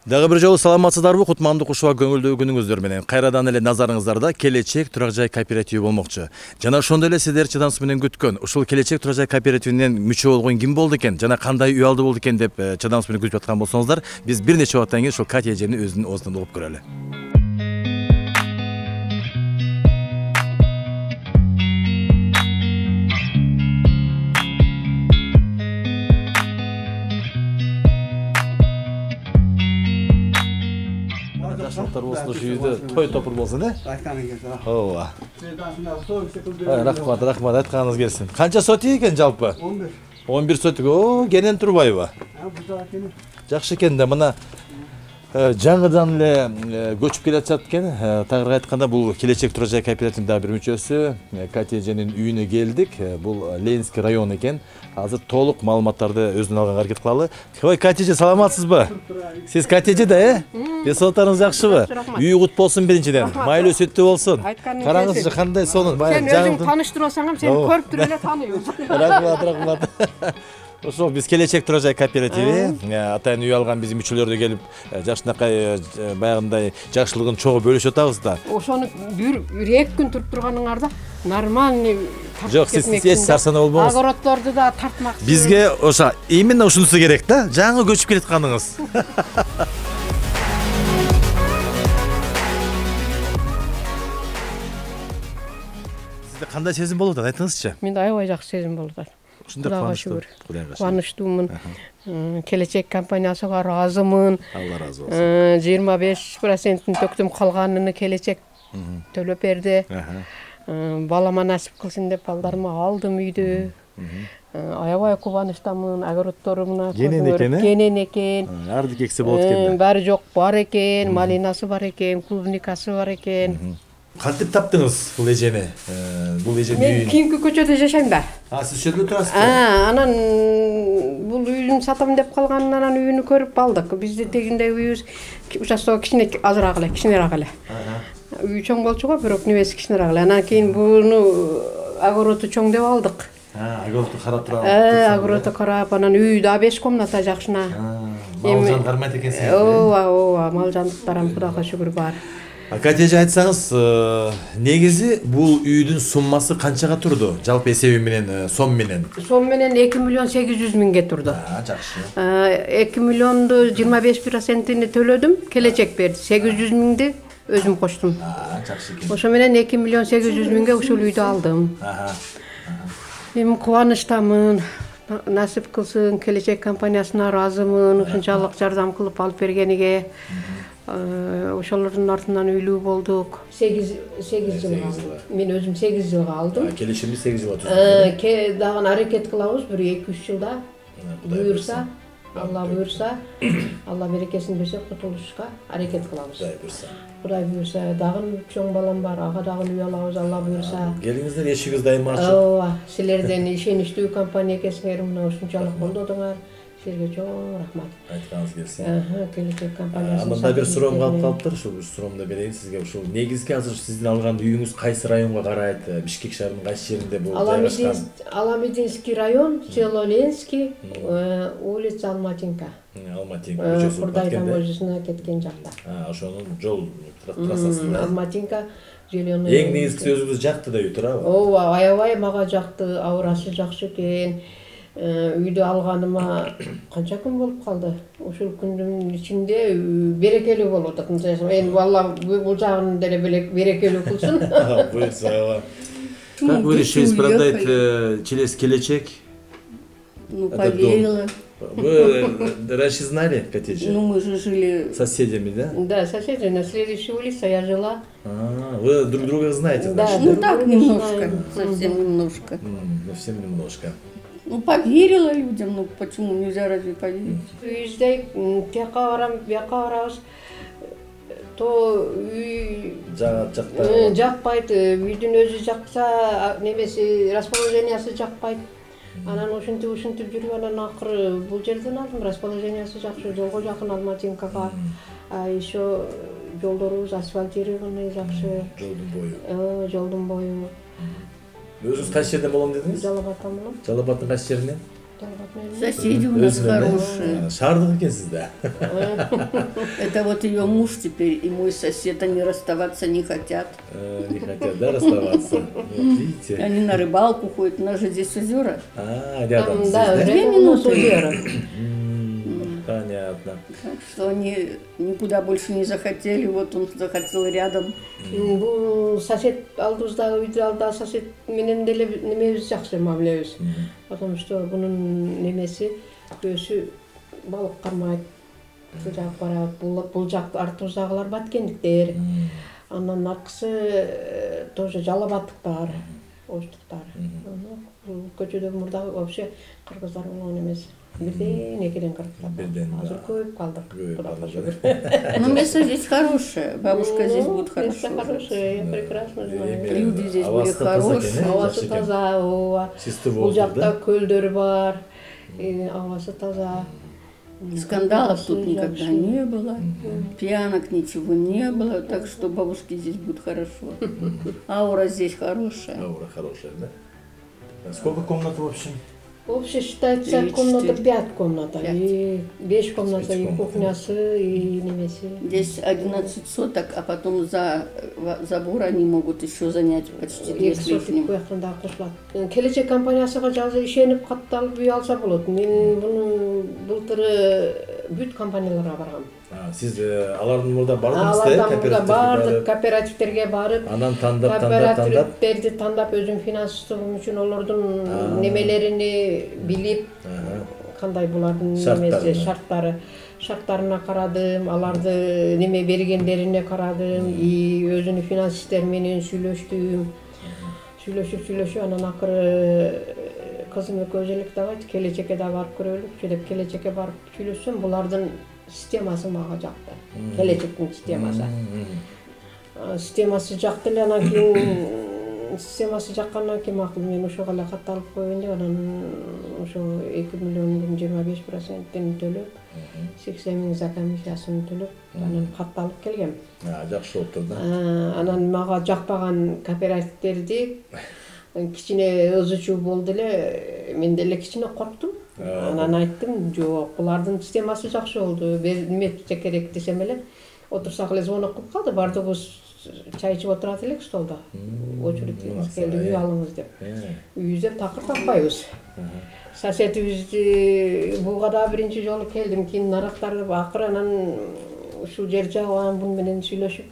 Дагы бир жолу саламатсыздарбы? Кутмандуу кушуга көңүлдүү күнүңүздөр менен. Кайрадан эле назарыңыздарда Келечек турак жай кооперативи болмокчу. Жана ошондой эле сиздер чыдамсыз менен күткөн ушул Келечек турак жай кооперативинен мүчө болгон ким болду экен жана кандай үй алды болду экен деп чыдамсыз менен күтүп аткан болсоңуздар, биз бир нече убакыттан кийин ушул Катя эжени өзүнүн оозунан угуп көрөлү. Жакшылыктар болсун, ушу үйдө той топур болсун, Айтканың келсин. Ооба. Рахмат, айтканыңыз келсин. Канча сотик экен жалпы? 11. 11 сотик. О, кенен турбайбы? Жакшы экен да, мына жаңыдан эле көчүп келе жатат экен. Тагыраагы айтканда бул Келечек турак жай кооперативинин дагы бир мүчөсү. Катя эженин үйүнө келдик. Бул Ленинский район экен. Азыр толук маалыматтарды өзүнөн алганга аракет кылалы. Ой, Катя эже, саламатсызбы? Сиз Катя эже да, Ден соолуктарыңыз жакшыбы? Үй кут болсун биринчиден. Майлуу сүттүү болсун. Караңызчы кандай сонун. Сен өзүң таныштырсаң, сен көрүп туруп эле тааныйсың. Рахмат. Ошо биз Келечек турак жай кооперативи, атайын үй алган биздин мүчөлөр келип, жакшынакай баягындай жакшылыгын чогуу бөлүшүп атабыз да. Ошону бир 2 күн туруп турганыңарда нормальный тартып Жок, сиз эч сарсанаа болбоңуз. Огороддорду да тартмакчы. Бизге ошо именно ушунусу керек да, жаңы көчүп келатканыңыз. Сизде кандай сезим болуп атат, айтыңызчы? Менде аябай жакшы сезим болуп атат. Кудайга шүгүр. Кубанычтуумун. Келечек компаниясыга ыраазымын. Алла ыраазы болсун. 25%-ин төктүм, калганын Келечек төлөп берди. Балама насип кылсын деп балдарыма алдым үйдү. Аябай кубанычтамын. Огородторумуна кенен экен. Арды кексе болот экен. Баары жок, бар экен, малинасы бар экен, клубникасы бар экен. Кантип таптыңыз бул эжени? Бул эженин Мен үйүн. кийинки көчөдө жашайм да. Сиз ошол жерде турасызбы? Анан бул үйүн сатам деп калганынан анан үйүнү көрүп алдык. Бизде тегиндей үйүбүз участок кичине азыраак эле, кичинераак эле. Үй чоң болчу го, бирок небеси кичинераак эле. Анан кийин буну огороду чоң деп алдык. Огородду карап турабы? Огородду карап, анан үй да 5 комната жакшына. Мал жан кармайт экенсиз. Ооба, мал жандыктарым Кудайга шүгүр бар. Катя эже, айтсаңыз, негизи бул үйдүн суммасы канчага турду? Жалпы эсеби менен, сом менен. Сом менен 2 миллион 800 миңге турду. Жакшы. 2 миллионду 25%-ини төлөдүм, Келечек берди. 800 миңди өзүм коштум. Жакшы экен. Ошо менен 2 миллион 800 миңге ушул үйдү алдым. Эми кубанычтамын. Насип кылсын, Келечек компаниясына ыраазымын. Ушунчалык жардам кылып алып бергениге. Ошолордун артынан үйлүү болдук. 8 жыл алдым. Мен өзүм 8 жылга алдым. Келишимди 8 жылга түздүк. Дагы аракет кылабыз, бир 2-3 жылда. Буюрса, Алла буюрса, Алла берекесин берсе, кутулушка аракет кылабыз. Кудай буюрса. Кудай буюрса, дагы чоң балам бар, ага дагы үй алабыз, Алла буюрса. Келиңиздер, эшигиз дайыма ачык. Ооба, силерден ишеничтүү компания экенсиңер, мына ушунчалык колдодуңар. Силерге чоң рахмат. Айтканыңыз келсин. Келечек компаниясы. Анда бир суроом калып калыптыр, ушул суроомду берейин сизге. Ушул негизги азыр сиздин алган үйүңүз кайсы районго карайт? Бишкек шаарынын кайсы жеринде бул жайгашкан? Аламединский район, село Ленинский, улица Алматинка. Алматинка көчөсү. Курдай таможнясына кеткен жакта. Ошонун жол трассасында. Алматинка, зеленый. Эң негизгиси өзүңүз жакты да үй, туурабы? Ооба, аябай мага жакты, аурасы жакшы экен. Үйдү алганыма канча күн болуп калды. Ушул күндүн ичинде берекелүү болдук. Эми Алла бул жагын деле берекелүү кылсын. Буюрса. Как вы решились продать через Келечек? Ну, поверила. Вы раньше знали, Катя? Ну, мы же жили... Соседями, да? Да, соседи. На следующей улице я жила. Вы друг друга знаете, Да, значит? Ну, так немножко, совсем немножко. Совсем немножко. Ну, поверила людям, ну, почему нельзя разве поверить? Үйүздей, тияка барам, бияка барабыз. То үй жакпайт, үйдүн өзү жакса, немеси расположениясы жакпайт. Анан ушинтип жүрүп, анан акыры бул жерден алдым, расположениясы жакшы, жолго жакын Алматинкага. Еще жолдорубуз асфальтированный жакшы. Жолдун бою. Жолдун бою. Өзүңүз кайсы жерден болом дедиңиз? Жалал Абадтан болом. Жалал Абадтын кайсы жеринен? Соседи у нас хорошие. Шаардык экенсиз да. Это вот ее муж теперь и мой сосед, они расставаться не хотят. Не хотят, да, расставаться? Вот, видите? Они на рыбалку ходят, у нас же здесь озера. Рядом здесь, Да, да? 2 минуты. минуты. Понятно. Так что они никуда больше не захотели, вот он захотел рядом. Бул сосед алдыбыздагы үйдү алда сосед менен деле немебиз жакшы мамилебиз. Потому что бунун немеси көсү балык кармайт. Бул жак барат, бул жак артыбыздагылар баткендиктер. Андан аркысы тоже жалабаттыктар, оштуктар. Бул көчөдө мурда вообще кыргыздар болгон эмес. Бирден экиден кыргыздар. Азыр көйүп калдык. Кудайга шүгүр. Но место здесь хорошее, бабушка здесь будет хорошо. Хорошее, я прекрасно знаю. Люди здесь были хорошие. Авасы таза, ооба. Бул жакта көлдөр бар. Авасы таза. Скандалов тут никогда не было, пьянок ничего не было, так что бабушке здесь будет хорошо. Аура здесь хорошая. Аура хорошая, да? Сколько комнат в общем? Вообще считается 3, комната 4, 5 комната. 5. И 5 комната, и комнат, кухнясы, и немеси. Здесь 11 соток, а потом за забор они могут еще занять почти 2 с лишним. Кuyakında kuşlat. Kelece kampanyasıga жазы ишенип катталып үй алса болот. Мен буну былтыры бүт компанияларга баргам. Siz алардын мурда бардыңыз да, Алардан мурда бардык, кооперативтерге барып, анан тандап. кооперативтерди тандап өзүм финанстыгым үчүн олордун немелерини билип, кандай булардын немеси, шарттарына карадым, аларды неме бергендерине карадым, и өзүнүн финансисттер менен сүйлөштүм. Сүйлөшүп анан акыры кызым экөөбүз элек дагы келечекке да барып көрөлүкчү деп келечекке барып сүйлөшсөм, булардын системасы мага жакты. Келечектин системасы. Системасы жакты эле, анан кийин системасы жаккандан кийин макул мен ошого эле катталып коеюн деп, анан ошо 2 миллиондун 25%-ин төлөп, 80 миң за комиссиясын төлөп, анан катталып келгем. Жакшы болуптур да. Анан мага жакпаган кооперативтерди кичине ызычуу болду эле, мен деле кичине корктум. Анан айттым, жок, булардын системасы жакшы болду. Эме керек десем эле, отурсак эле звонок кылып калды, бардыгыбыз чай ичип отурат элек столдо. Очередиңиз келди, үй алыңыз деп. Үйүздө такыр таппайбыз. Соседибизди буга да биринчи жолу келдим, кийин нарактарды акыры анан ушул жер жагы бун менен сүйлөшүп.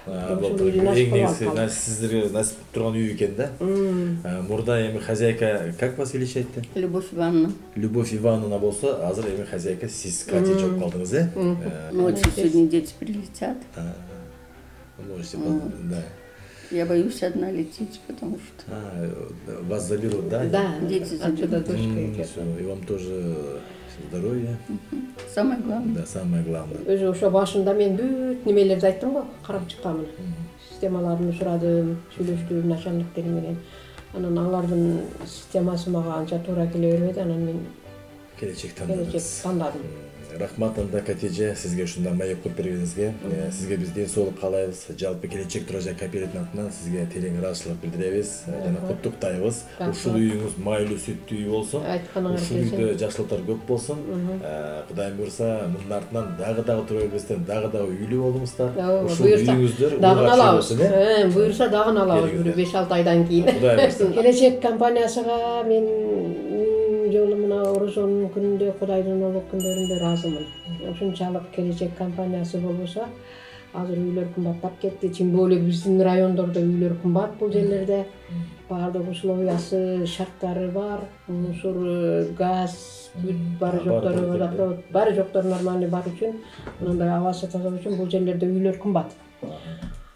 Сиздерге насип турган үй экен да. Мурда эми хозяйка как вас величать-то? Любовь Ивановна. Любовь Ивановна болсо, азыр эми хозяйка сиз Катя чогуп калдыңыз, э? Ночью сегодня дети прилетят. Можете, да. Я боюсь одна лететь, потому что... Вас заберут, да? Да, дети отсюда заберут. дочка. И вам тоже здоровья. Самое главное. Да, самое главное. Өзү ошо башында мен бүт немелерди айттым го, карап чыкканмын. Системаларын сурадым, сүйлөштүм начальниктер менен. Анан алардын системасы мага анча туура келе бербеди, анан мен келечек тандадым. Рахмат анда Катеже, сизге ушундай маек коюп бергениңизге. Сизге биз ден соолук каалайбыз. Жалпы келечек турак кооперативинин атынан сизге терең ыраазычылык билдиребиз жана куттуктайбыз. Ушул үйүңүз майлуу сүттүү үй болсун. Ушул үйдө жакшылыктар көп болсун. Кудайым буйрса, мындан артынан дагы тура бербестен дагы үйлүү болуңуздар. Ушул үйүңүздөр дагы алабыз. Буйрса дагы алабыз, бир 5-6 айдан кийин. Келечек компаниясыга мен жолу мына Орозонун күнүндө, Кудайдын улук күндөрүндө ыраазымын. Ушунчалык келечек компаниясы болбосо, азыр үйлөр кымбаттап кетти. Чын боло биздин райондордо үйлөр кымбат бул жерлерде. Баардык условиясы, шарттары бар. Мусор, газ, баары жоктору, водопровод, баары жоктору нормальный бар үчүн, мындай абасы таза үчүн бул жерлерде үйлөр кымбат.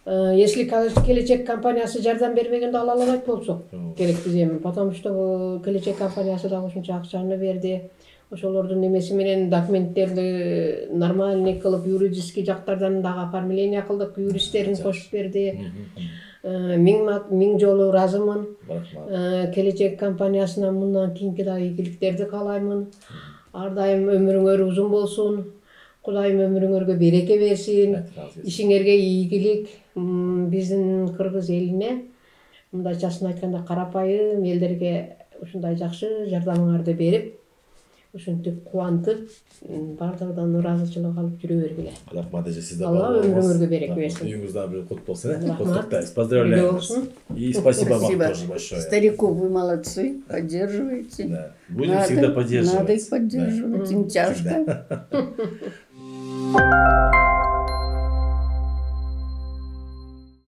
Если келечек компаниясы жардам бербегенде ала албайт болсок керек бизем, потому что келечек компаниясы дагы ушунча акчаны берди. Ошолордун немеси менен документтерди нормальный кылып, юридический жактардан дагы оформление кылдык, юристтерин кошуп берди. Миң жолу ыраазымын. Келечек компаниясынан мындан кийинки дагы ийгиликтерди каалаймын. Ар дайым өмүрүңөр узун болсун. Кудайым өмүрүңөргө береке берсин. Ишиңерге ийгилик. Биздин кыргыз элине, мындайчасын айтканда, карапайым элдерге ушундай жакшы жардамыңарды берип, ушинтип кубантып, баардыгынан ыраазычылык алып жүрө бергиле. Рахмат эже, сизде Алла өмүрүңөргө берек берсин. Үйүңүздө бир кут болсун, Рахмат. Куттуктайбыз, поздравляем. И спасибо вам тоже большое. Стариков вы молодцы, поддерживаете. Да. Будем всегда поддерживать. Надо их поддерживать, им тяжко.